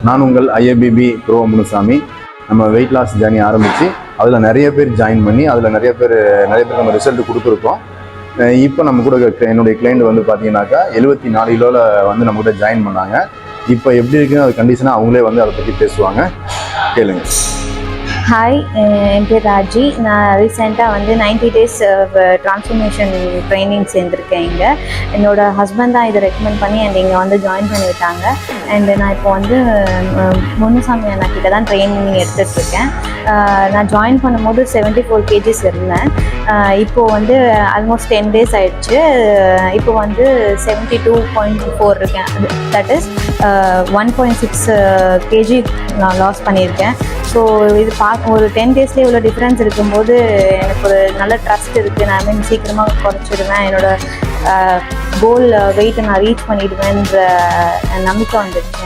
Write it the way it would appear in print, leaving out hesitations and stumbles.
நான் உங்கள் ஐஏபிபி ப்ரோ முனுசாமி. நம்ம வெயிட் லாஸ் ஜேர்னி ஆரம்பித்து அதில் நிறைய பேர் ஜாயின் பண்ணி அதில் நிறைய பேர் நம்ம ரிசல்ட் கொடுத்துருக்கோம். இப்போ நம்ம கூட என்னுடைய கிளைண்ட் வந்து பார்த்தீங்கன்னாக்கா 74 கிலோவில் வந்து நம்ம கூட ஜாயின் பண்ணாங்க. இப்போ எப்படி இருக்குன்னு அது கண்டிஷனாக அவங்களே வந்து அதை பற்றி பேசுவாங்க, கேளுங்க. ஹாய், என் பேர் ராஜி. நான் ரீசெண்டாக வந்து 90 days ட்ரான்ஸ்ஃபர்மேஷன் ட்ரைனிங் சேர்ந்துருக்கேன். இங்கே என்னோடய ஹஸ்பண்ட் தான் இதை ரெக்கமெண்ட் பண்ணி இங்கே வந்து ஜாயின் பண்ணி விட்டாங்க. அண்டு நான் இப்போ வந்து முனுசாமி அண்ணா கிட்ட தான் ட்ரைனிங் எடுத்துகிட்ருக்கேன். நான் ஜாயின் பண்ணும்போது 74 kgs இருந்தேன். இப்போது வந்து ஆல்மோஸ்ட் 10 days ஆகிடுச்சு. இப்போ வந்து 72.4 இருக்கேன். தட் இஸ் 1.6 kg நான் லாஸ் பண்ணியிருக்கேன். ஸோ இது ஒரு 10 daysலேயே இவ்வளோ டிஃப்ரென்ஸ் இருக்கும்போது எனக்கு ஒரு நல்ல ட்ரஸ்ட் இருக்குது. நான் சீக்கிரமாக குறைச்சிடுவேன், என்னோடய கோல் வெயிட்டை நான் ரீச் பண்ணிவிடுவேன்ற நம்பிக்கை வந்துடுச்சு.